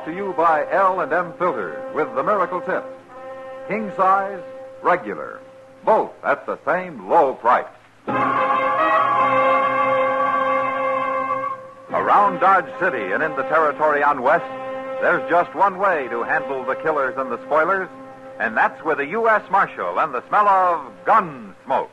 to you by L&M Filters with the Miracle Tip. King size, regular, both at the same low price. Around Dodge City and in the territory on West, there's just one way to handle the killers and the spoilers, and that's with a U.S. Marshal and the smell of Gunsmoke.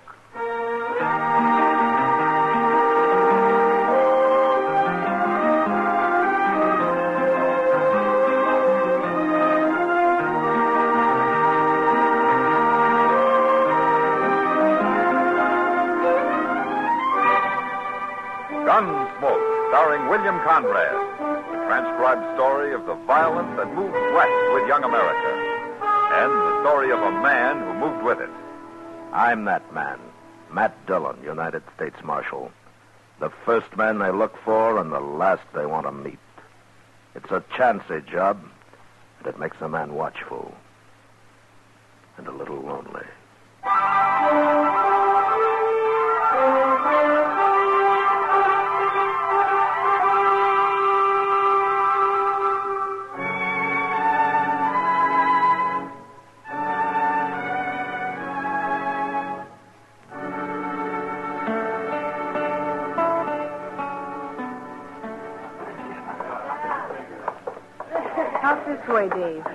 Gunsmoke, starring William Conrad, the transcribed story of the violence that moved west with young America, and the story of a man who moved with it. I'm that man, Matt Dillon, United States Marshal. The first man they look for and the last they want to meet. It's a chancy job, and it makes a man watchful and a little lonely. Out this way, Dave.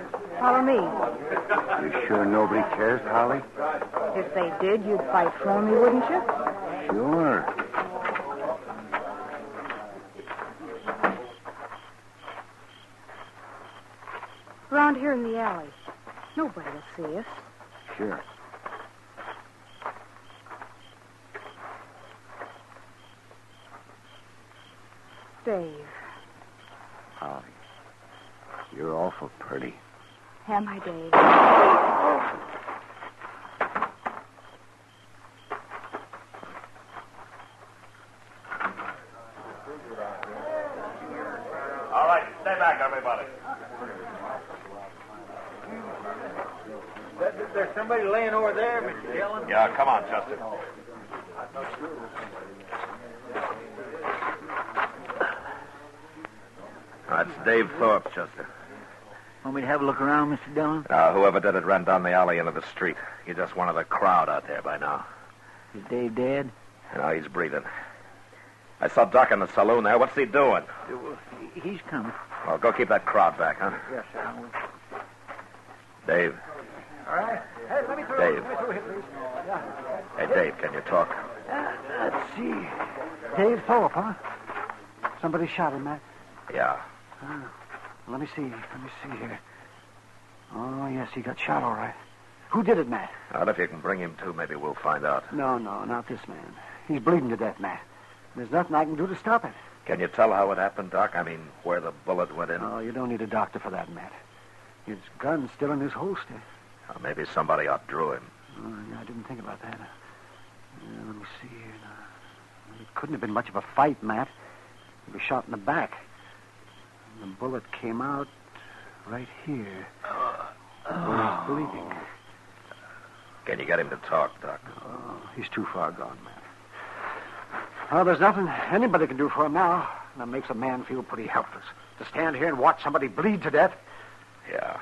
Follow me. You sure nobody cares, Holly? If they did, you'd fight for me, wouldn't you? Sure. Around here in the alley. Nobody will see us. Sure. Dave. Holly, you're awful pretty. Am I, Dave? All right, stay back, everybody. There's somebody laying over there, Mr. Dillon. Yeah, come on, Chester. That's Dave Thorpe, Chester. Want me to have a look around, Mr. Dillon? Whoever did it ran down the alley into the street. You're just one of the crowd out there by now. Is Dave dead? No, he's breathing. I saw Doc in the saloon there. What's he doing? He's coming. Well, go keep that crowd back, huh? Yes, sir. I will. Dave. All right. Hey, let me through. Dave. Let me through here, please. Yeah. Hey, Dave, can you talk? Let's see. Dave Thorpe, huh? Somebody shot him, Matt. Yeah. Let me see here. Oh, yes, he got shot all right. Who did it, Matt? Well, if you can bring him to, maybe we'll find out. No, not this man. He's bleeding to death, Matt. There's nothing I can do to stop it. Can you tell how it happened, Doc? I mean, where the bullet went in? Oh, you don't need a doctor for that, Matt. His gun's still in his holster. Maybe somebody outdrew him. Oh, yeah, I didn't think about that. Let me see here now. It couldn't have been much of a fight, Matt. He was shot in the back. And the bullet came out right here. Where he's bleeding. Can you get him to talk, Doc? Oh, he's too far gone, Matt. Well, there's nothing anybody can do for him now. And that makes a man feel pretty helpless. To stand here and watch somebody bleed to death. Yeah.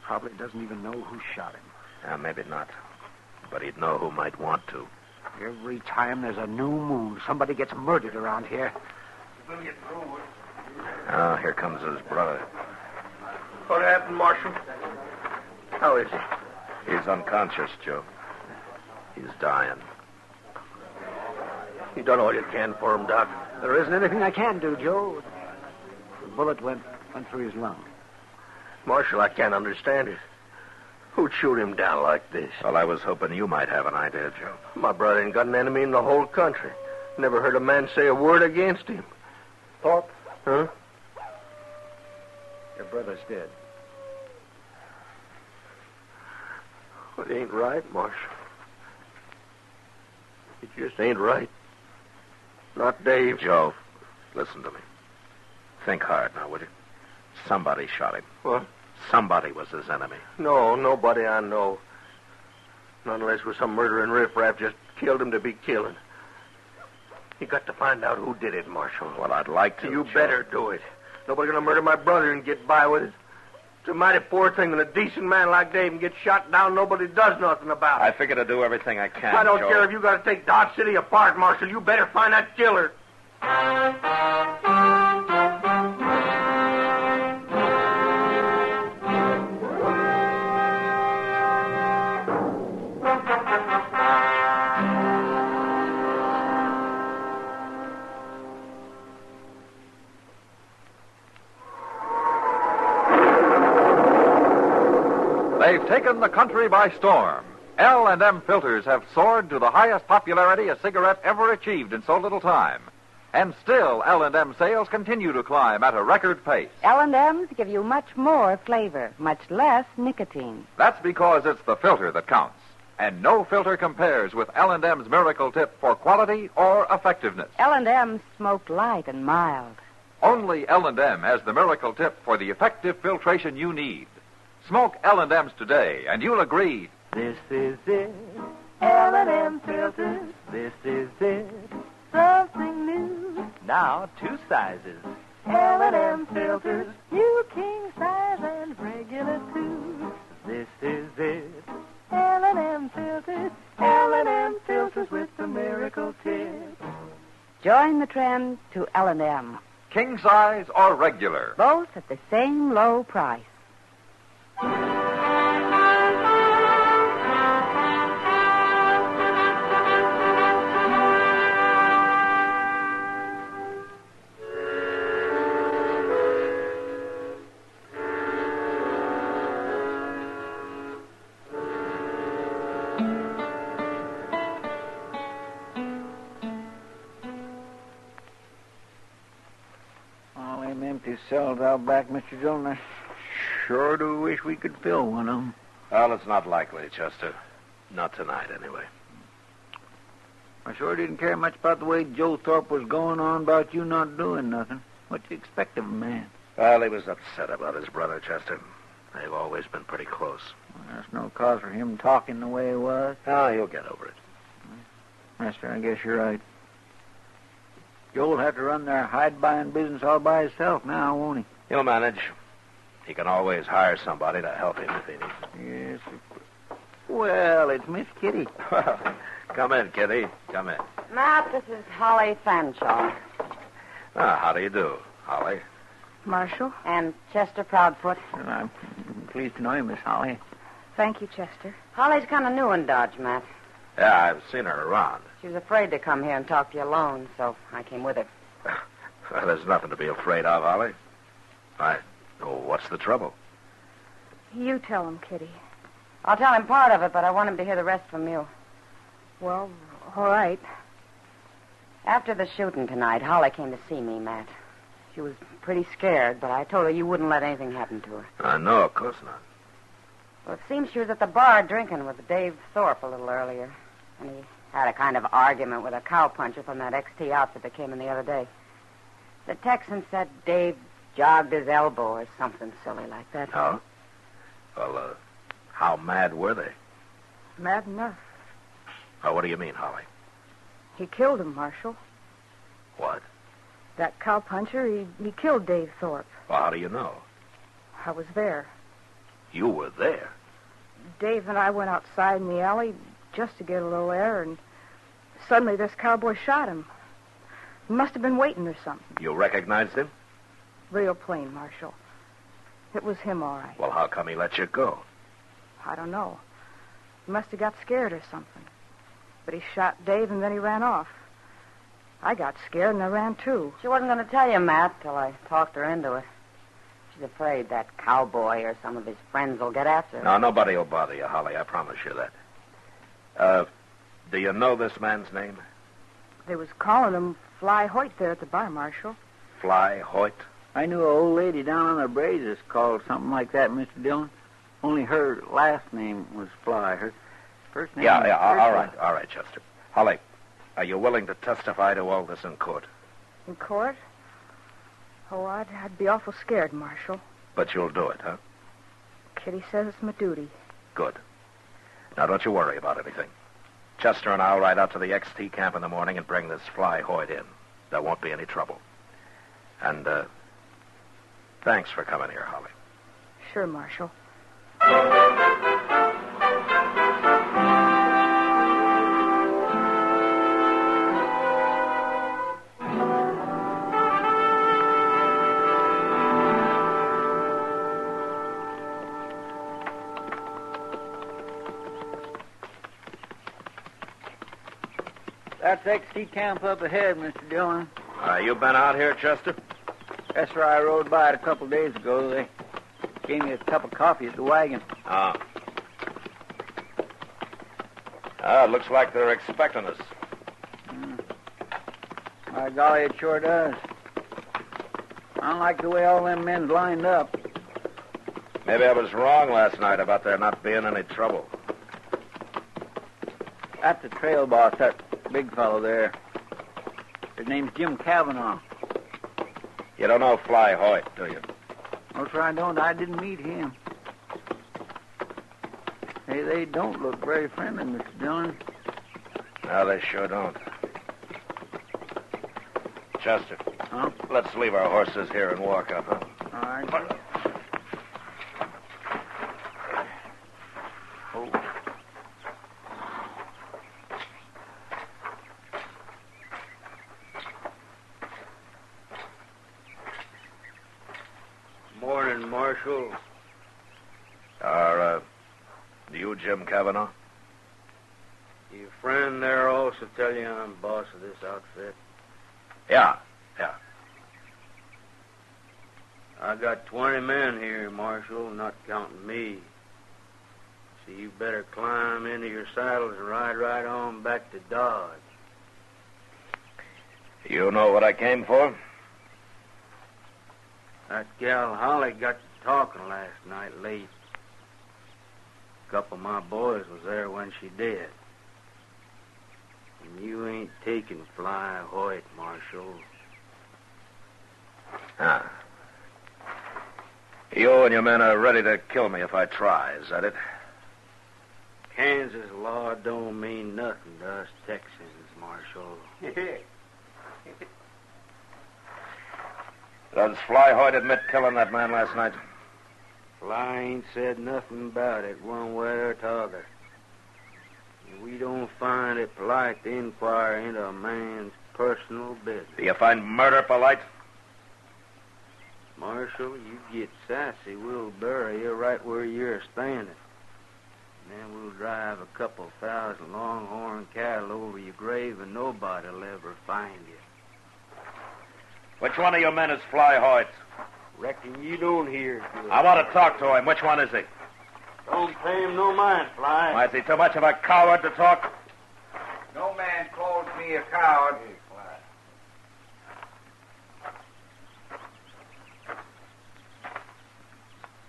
Probably doesn't even know who shot him. Maybe not. But he'd know who might want to. Every time there's a new moon, somebody gets murdered around here. Here comes his brother. What happened, Marshal? How is he? He's unconscious, Joe. He's dying. You done all you can for him, Doc. There isn't anything I can do, Joe. The bullet went through his lung. Marshal, I can't understand it. Who'd shoot him down like this? Well, I was hoping you might have an idea, Joe. My brother ain't got an enemy in the whole country. Never heard a man say a word against him. Thorpe? Huh? Your brother's dead. Well, it ain't right, Marshal. It just ain't right. Not Dave. Joe, listen to me. Think hard now, would you? Somebody shot him. What? Somebody was his enemy. No, nobody I know. Not unless it was some murdering riffraff just killed him to be killing. You got to find out who did it, Marshal. Well, I'd like to. You Joe. better do it. Nobody gonna murder my brother and get by with it. It's a mighty poor thing when a decent man like Dave can get shot down, nobody does nothing about it. I figure to do everything I can, I don't Joe. care if you got to take Dodge City apart, Marshal. You better find that killer. They've taken the country by storm. L&M filters have soared to the highest popularity a cigarette ever achieved in so little time. And still, L&M sales continue to climb at a record pace. L&M's give you much more flavor, much less nicotine. That's because it's the filter that counts. And no filter compares with L&M's Miracle Tip for quality or effectiveness. L&M's smoke light and mild. Only L&M has the Miracle Tip for the effective filtration you need. Smoke L&M's today, and you'll agree. This is it. L&M filters. This is it. Something new. Now 2 sizes. L&M filters. New king size and regular too. This is it. L&M filters. L&M filters with the Miracle Tip. Join the trend to L&M. King size or regular. Both at the same low price. All them empty cells out back, Mr. Dillon, I sure do wish we could fill one of them. Well, it's not likely, Chester. Not tonight, anyway. I sure didn't care much about the way Joe Thorpe was going on about you not doing nothing. What you expect of a man? Well, he was upset about his brother, Chester. They've always been pretty close. Well, there's no cause for him talking the way he was. Oh, he'll get over it. Mister, I guess you're right. Joe'll have to run their hide-buying business all by himself now, won't he? He'll manage. He can always hire somebody to help him if he needs. Yes. Well, it's Miss Kitty. Come in, Kitty. Come in. Matt, this is Holly Fanshawe. How do you do, Holly? Marshal? And Chester Proudfoot. Well, I'm pleased to know you, Miss Holly. Thank you, Chester. Holly's kind of new in Dodge, Matt. Yeah, I've seen her around. She was afraid to come here and talk to you alone, so I came with her. Well, there's nothing to be afraid of, Holly. What's the trouble? You tell him, Kitty. I'll tell him part of it, but I want him to hear the rest from you. Well, all right. After the shooting tonight, Holly came to see me, Matt. She was pretty scared, but I told her you wouldn't let anything happen to her. No, of course not. Well, it seems she was at the bar drinking with Dave Thorpe a little earlier. And he had a kind of argument with a cowpuncher from that XT outfit that came in the other day. The Texan said Dave jogged his elbow or something silly like that. Oh? Well, how mad were they? Mad enough. Oh, what do you mean, Holly? He killed him, Marshal. What? That cowpuncher, he killed Dave Thorpe. Well, how do you know? I was there. You were there? Dave and I went outside in the alley just to get a little air, and suddenly this cowboy shot him. He must have been waiting or something. You recognized him? Real plain, Marshal. It was him, all right. Well, how come he let you go? I don't know. He must have got scared or something. But he shot Dave, and then he ran off. I got scared, and I ran, too. She wasn't going to tell you, Matt, till I talked her into it. She's afraid that cowboy or some of his friends will get after her. No, nobody will bother you, Holly. I promise you that. Do you know this man's name? They was calling him Fly Hoyt there at the bar, Marshal. Fly Hoyt? I knew an old lady down on the Brazos called something like that, Mr. Dillon. Only her last name was Fly. Her first name was all right, Chester. Holly, are you willing to testify to all this in court? In court? Oh, I'd be awful scared, Marshal. But you'll do it, huh? Kitty says it's my duty. Good. Now, don't you worry about anything. Chester and I'll ride out to the XT camp in the morning and bring this Fly Hoyt in. There won't be any trouble. And, Thanks for coming here, Holly. Sure, Marshal. That's XT camp up ahead, Mr. Dillon. You been out here, Chester? That's where I rode by it a couple days ago. They gave me a cup of coffee at the wagon. It looks like they're expecting us. By golly, it sure does. I don't like the way all them men's lined up. Maybe I was wrong last night about there not being any trouble. That's the trail boss, that big fellow there. His name's Jim Cavanaugh. You don't know Fly Hoyt, do you? No, sir, I don't. I didn't meet him. Hey, they don't look very friendly, Mr. Dillon. No, they sure don't. Chester, Huh? let's leave our horses here and walk up, huh? All right, sir. Morning, Marshal. You Jim Cavanaugh? Your friend there also tell you I'm boss of this outfit? Yeah. I got 20 men here, Marshal, not counting me. So you better climb into your saddles and ride right on back to Dodge. You know what I came for? That gal Holly got to talking last night late. A couple of my boys was there when she did. And you ain't taking Fly Hoyt, Marshal. You and your men are ready to kill me if I try, is that it? Kansas law don't mean nothing to us Texans, Marshal. Does Fly Hoyt admit killing that man last night? Fly ain't said nothing about it one way or t'other. We don't find it polite to inquire into a man's personal business. Do you find murder polite? Marshal, you get sassy, we'll bury you right where you're standing. And then we'll drive a couple thousand longhorn cattle over your grave and nobody'll ever find you. Which one of your men is Fly Hoyt? Reckon you don't hear good. I want to talk to him. Which one is he? Don't pay him no mind, Fly. Why, is he too much of a coward to talk? No man calls me a coward.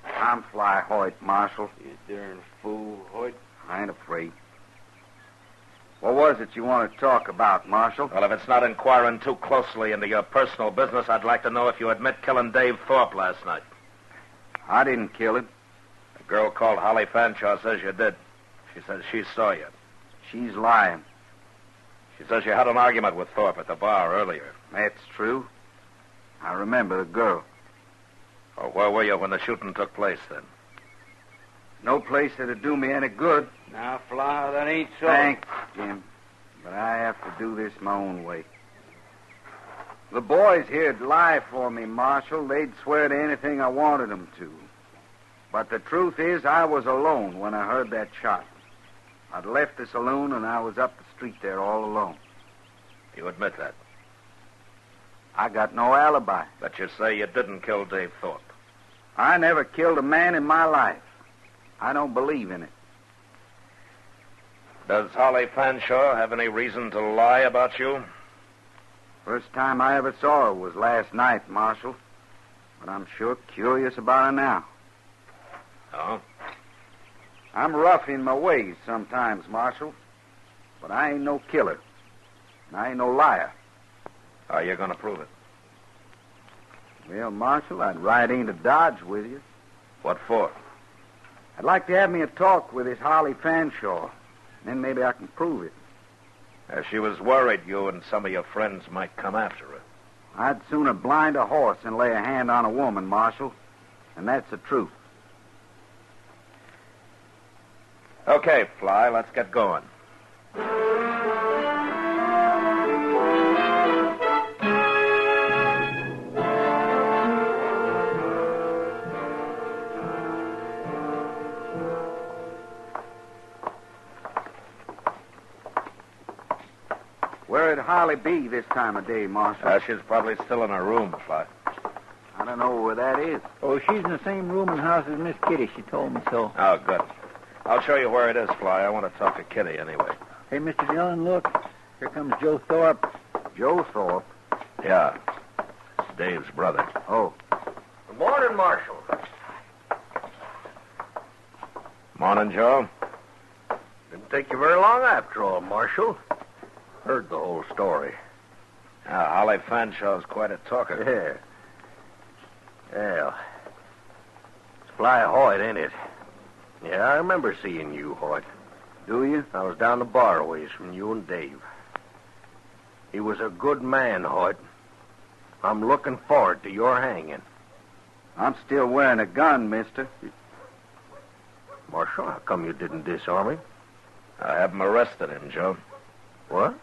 I'm Fly Hoyt, Marshal. You darn fool, Hoyt. I ain't afraid. What was it you want to talk about, Marshal? Well, if it's not inquiring too closely into your personal business, I'd like to know if you admit killing Dave Thorpe last night. I didn't kill him. A girl called Holly Fanshaw says you did. She says she saw you. She's lying. She says you had an argument with Thorpe at the bar earlier. That's true. I remember the girl. Oh, where were you when the shooting took place, then? No place that'd do me any good. Now, Fly, that ain't so. Thanks, Jim. But I have to do this my own way. The boys here'd lie for me, Marshal. They'd swear to anything I wanted them to. But the truth is, I was alone when I heard that shot. I'd left the saloon, and I was up the street there all alone. You admit that? I got no alibi. But you say you didn't kill Dave Thorpe. I never killed a man in my life. I don't believe in it. Does Holly Fanshaw have any reason to lie about you? First time I ever saw her was last night, Marshal. But I'm sure curious about her now. Oh? I'm rough in my ways sometimes, Marshal. But I ain't no killer. And I ain't no liar. How are you going to prove it? Well, Marshal, I'd ride into Dodge with you. What for? I'd like to have me a talk with this Holly Fanshaw. Then maybe I can prove it. She was worried you and some of your friends might come after her. I'd sooner blind a horse than lay a hand on a woman, Marshal. And that's the truth. Okay, Fly, let's get going. Where'd Holly be this time of day, Marshal? She's probably still in her room, Fly. I don't know where that is. Oh, she's in the same room and house as Miss Kitty. She told me so. Oh, good. I'll show you where it is, Fly. I want to talk to Kitty anyway. Hey, Mr. Dillon, look. Here comes Joe Thorpe. Joe Thorpe? Yeah. It's Dave's brother. Oh. Good morning, Marshal. Morning, Joe. Didn't take you very long after all, Marshal. Heard the whole story. Holly Fanshaw's quite a talker. Yeah. It's Fly Hoyt, ain't it? Yeah, I remember seeing you, Hoyt. Do you? I was down the bar a ways from you and Dave. He was a good man, Hoyt. I'm looking forward to your hanging. I'm still wearing a gun, mister. Marshal, how come you didn't disarm him? I have him arrested him, Joe. What?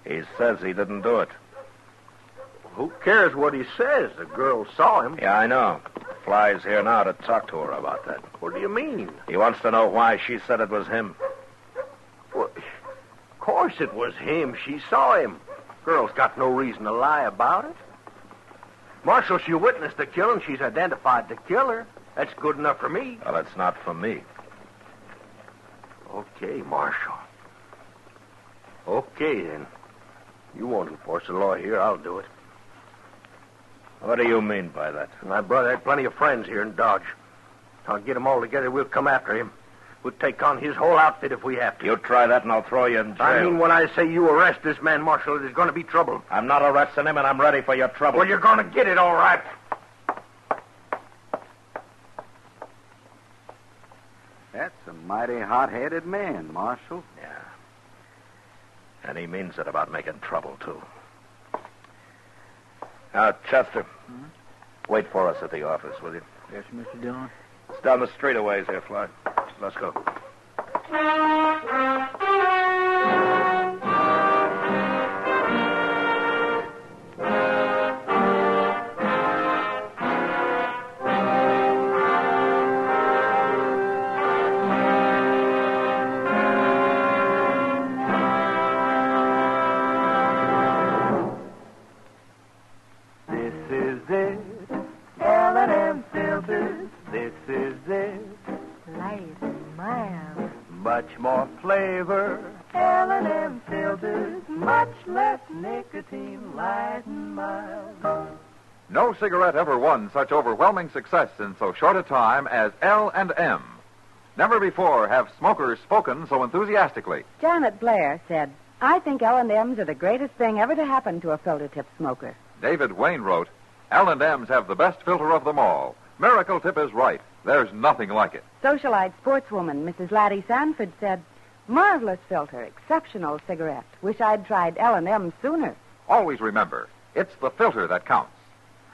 He says he didn't do it. Who cares what he says? The girl saw him. Yeah, I know. Fly's here now to talk to her about that. What do you mean? He wants to know why she said it was him. Well, of course it was him. She saw him. Girl's got no reason to lie about it. Marshal, she witnessed the killing. She's identified the killer. That's good enough for me. Well, it's not for me. Okay, Marshal. Okay, then. You won't enforce the law here. I'll do it. What do you mean by that? My brother had plenty of friends here in Dodge. I'll get them all together. We'll come after him. We'll take on his whole outfit if we have to. You try that and I'll throw you in jail. I mean, when I say you arrest this man, Marshal, there's going to be trouble. I'm not arresting him and I'm ready for your trouble. Well, you're going to get it, all right. That's a mighty hot-headed man, Marshal. Yeah. And he means it about making trouble, too. Now, Chester, wait for us at the office, will you? Yes, Mr. Dillon. It's down the street a ways here, Fly. Let's go. Much more flavor, L&M filters, much less nicotine, light and mild. No cigarette ever won such overwhelming success in so short a time as L&M. Never before have smokers spoken so enthusiastically. Janet Blair said, I think L&Ms are the greatest thing ever to happen to a filter-tip smoker. David Wayne wrote, L&Ms have the best filter of them all. Miracle Tip is right. There's nothing like it. Socialite sportswoman Mrs. Laddie Sanford said, marvelous filter, exceptional cigarette. Wish I'd tried L&M sooner. Always remember, it's the filter that counts.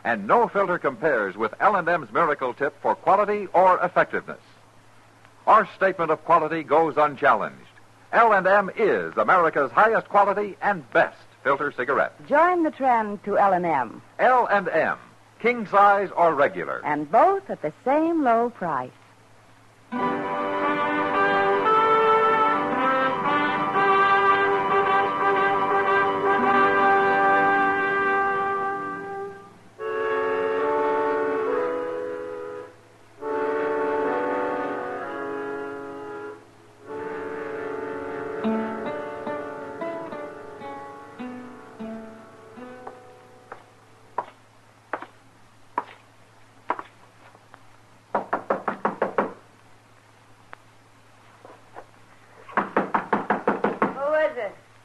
And no filter compares with L&M's Miracle Tip for quality or effectiveness. Our statement of quality goes unchallenged. L&M is America's highest quality and best filter cigarette. Join the trend to L&M. L&M, king size or regular. And both at the same low price.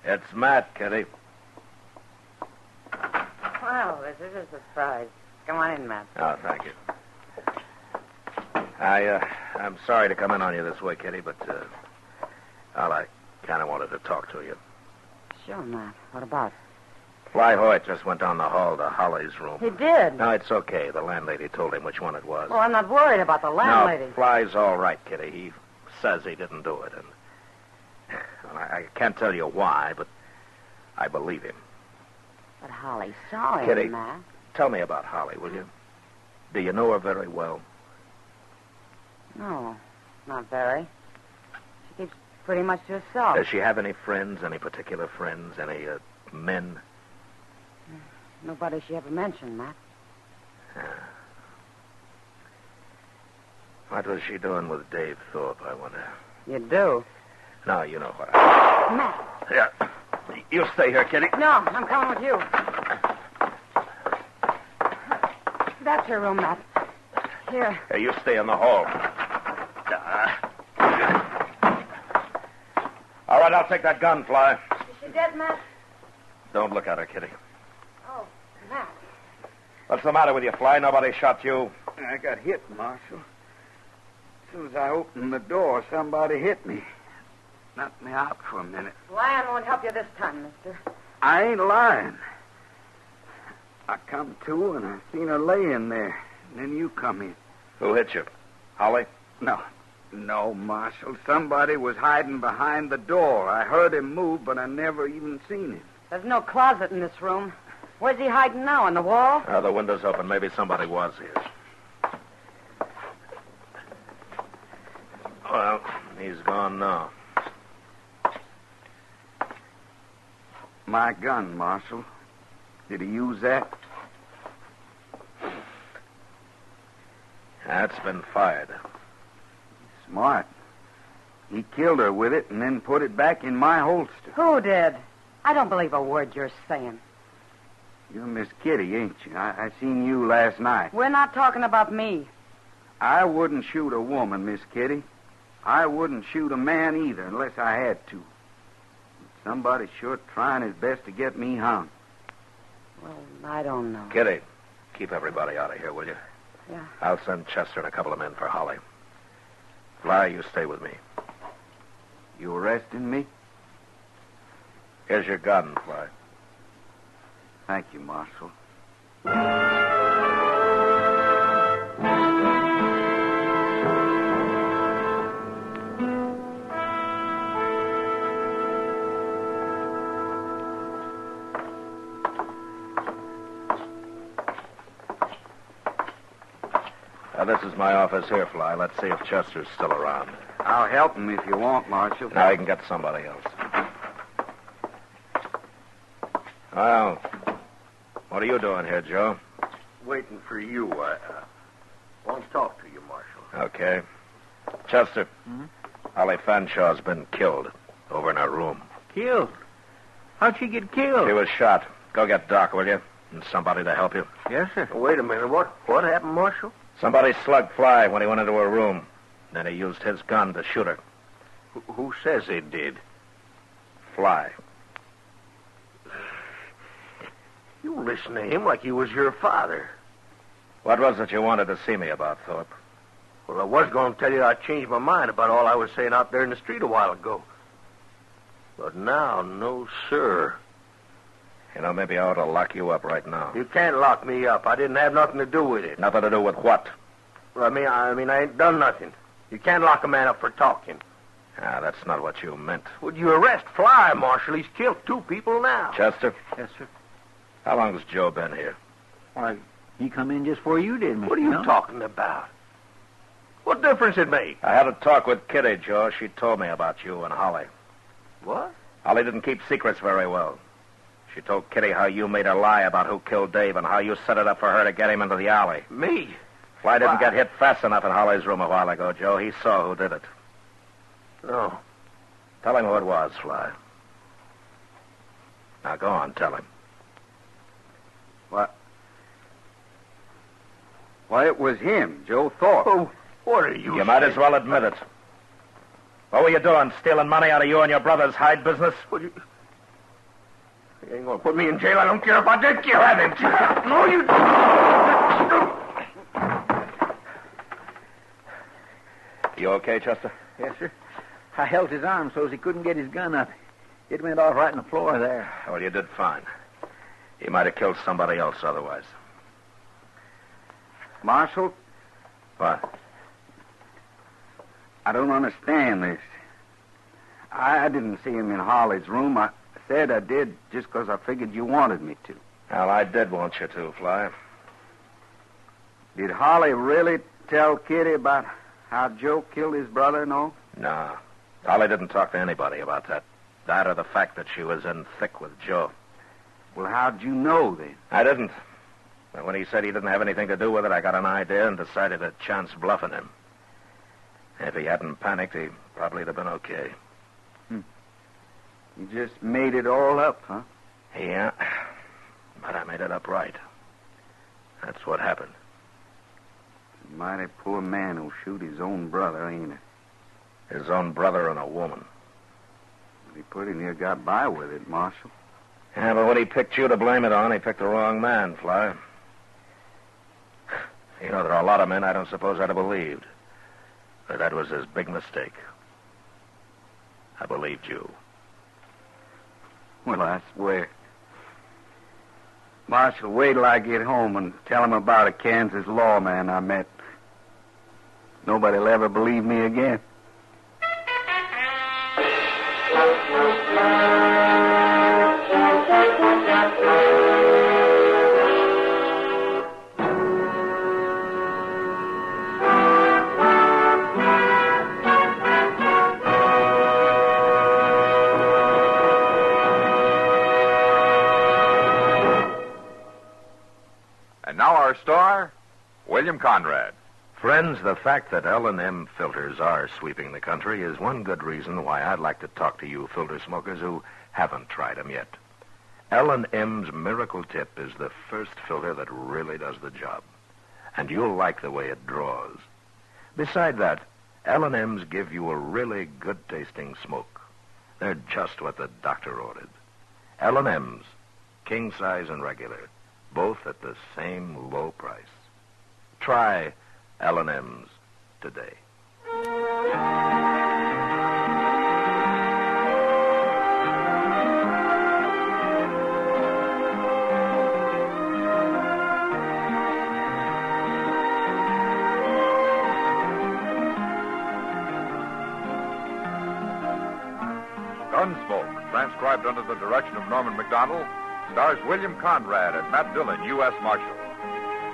It's Matt, Kitty. Well, this is a surprise. Come on in, Matt. Oh, thank you. I'm sorry to come in on you this way, Kitty, but, I kind of wanted to talk to you. Sure, Matt. What about? Fly Hoyt just went down the hall to Holly's room. He did? No, it's okay. The landlady told him which one it was. Well, I'm not worried about the landlady. No, Fly's all right, Kitty. He says he didn't do it. And well, I can't tell you why, but I believe him. But Holly saw him, Kitty, Matt. tell me about Holly, will you? Do you know her very well? No, not very. She keeps pretty much to herself. Does she have any friends, any particular friends, any men? Nobody she ever mentioned, Matt. What was she doing with Dave Thorpe, I wonder? You do? No, you know what I... Matt. Yeah. You stay here, Kitty. No, I'm coming with you. That's your room, Matt. Here. Hey, you stay in the hall. All right, I'll take that gun, Fly. Is she dead, Matt? Don't look at her, Kitty. Oh, Matt. What's the matter with you, Fly? Nobody shot you. I got hit, Marshal. As soon as I opened the door, somebody hit me. Knocked me out for a minute. Lion won't help you this time, mister. I ain't lying. I come to and I seen her laying there. And then you come in. Who hit you? Holly? No, Marshal. Somebody was hiding behind the door. I heard him move, but I never even seen him. There's no closet in this room. Where's he hiding now, on the wall? The window's open. Maybe somebody was here. Well, he's gone now. My gun, Marshal. Did he use that? That's been fired. Smart. He killed her with it and then put it back in my holster. Who did? I don't believe a word you're saying. You're Miss Kitty, ain't you? I seen you last night. We're not talking about me. I wouldn't shoot a woman, Miss Kitty. I wouldn't shoot a man either unless I had to. Somebody's sure trying his best to get me hung. Well, I don't know. Kitty, keep everybody out of here, will you? Yeah. I'll send Chester and a couple of men for Holly. Fly, you stay with me. You arresting me? Here's your gun, Fly. Thank you, Marshal. This is my office here, Fly. Let's see if Chester's still around. I'll help him if you want, Marshal. Now you can get somebody else. Well, what are you doing here, Joe? Waiting for you. I want to talk to you, Marshal. Okay. Chester, Holly Fanshaw's been killed over in her room. Killed? How'd she get killed? She was shot. Go get Doc, will you? And somebody to help you. Yes, sir. Wait a minute. What happened, Marshal? Somebody slugged Fly when he went into her room. Then he used his gun to shoot her. Who says he did? Fly. You listen to him like he was your father. What was it you wanted to see me about, Thorpe? Well, I was going to tell you I changed my mind about all I was saying out there in the street a while ago. But now, no, sir. You know, maybe I ought to lock you up right now. You can't lock me up. I didn't have nothing to do with it. Nothing to do with what? Well, I mean, I ain't done nothing. You can't lock a man up for talking. That's not what you meant. Would you arrest Fly, Marshal? He's killed 2 people now. Chester, Yes, sir. how long has Joe been here? Why, he come in just before you did, Mr. What are you Dillon. talking about? What difference it make? I had a talk with Kitty, Joe. She told me about you and Holly. What? Holly didn't keep secrets very well. She told Kitty how you made her lie about who killed Dave and how you set it up for her to get him into the alley. Me? Fly didn't Why? get hit fast enough in Holly's room a while ago, Joe. He saw who did it. No. Tell him who it was, Fly. Now, go on, tell him. What? Why, it was him, Joe Thorpe. Oh, what are you You might as well admit it. What were you doing, stealing money out of you and your brother's hide business? You ain't going to put me in jail. I don't care if I did kill him. No, you You okay, Chester? Yes, sir. I held his arm so he couldn't get his gun up. It went off right on the floor there. Well, you did fine. He might have killed somebody else otherwise. Marshal, What? I don't understand this. I didn't see him in Holly's room. I said I did just because I figured you wanted me to. Well, I did want you to, Fly. Did Holly really tell Kitty about how Joe killed his brother and all? No. Holly didn't talk to anybody about that. That or the fact that she was in thick with Joe. Well, how'd you know then? I didn't. But when he said he didn't have anything to do with it, I got an idea and decided to chance bluffing him. If he hadn't panicked, he probably'd have been okay. You just made it all up, huh? Yeah, but I made it up right. That's what happened. A mighty poor man who'll shoot his own brother, ain't it? His own brother and a woman. He pretty near got by with it, Marshal. Yeah, but when he picked you to blame it on, he picked the wrong man, Fly. You know, there are a lot of men I don't suppose I'd have believed. But that was his big mistake. I believed you. Well, I swear. Marshal, wait till I get home and tell him about a Kansas lawman I met. Nobody'll ever believe me again. And now our star, William Conrad. Friends, the fact that L&M filters are sweeping the country is one good reason why I'd like to talk to you filter smokers who haven't tried them yet. L&M's Miracle Tip is the first filter that really does the job. And you'll like the way it draws. Beside that, L&M's give you a really good-tasting smoke. They're just what the doctor ordered. L&M's, king size and regular, both at the same low price. Try L&M's today. Gunsmoke, transcribed under the direction of Norman MacDonald, stars William Conrad and Matt Dillon, U.S. Marshal.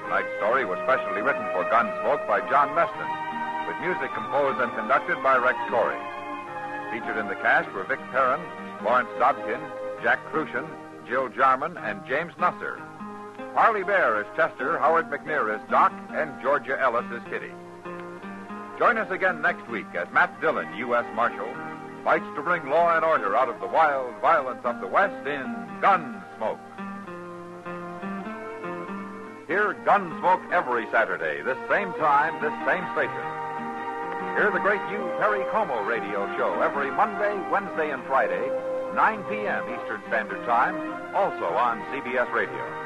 Tonight's story was specially written for Gunsmoke by John Meston, with music composed and conducted by Rex Corey. Featured in the cast were Vic Perrin, Lawrence Dobkin, Jack Crucian, Jill Jarman, and James Nusser. Harley Bear is Chester, Howard McNear is Doc, and Georgia Ellis is Kitty. Join us again next week as Matt Dillon, U.S. Marshal, fights to bring law and order out of the wild violence of the West in Gunsmoke. Hear Gunsmoke every Saturday, this same time, this same station. Hear the great Hugh Perry Como radio show every Monday, Wednesday, and Friday, 9 p.m. Eastern Standard Time, also on CBS Radio.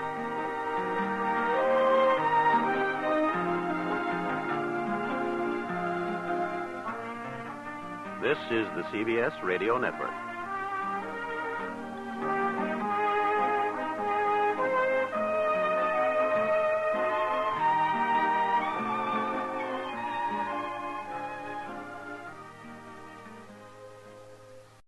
This is the CBS Radio Network.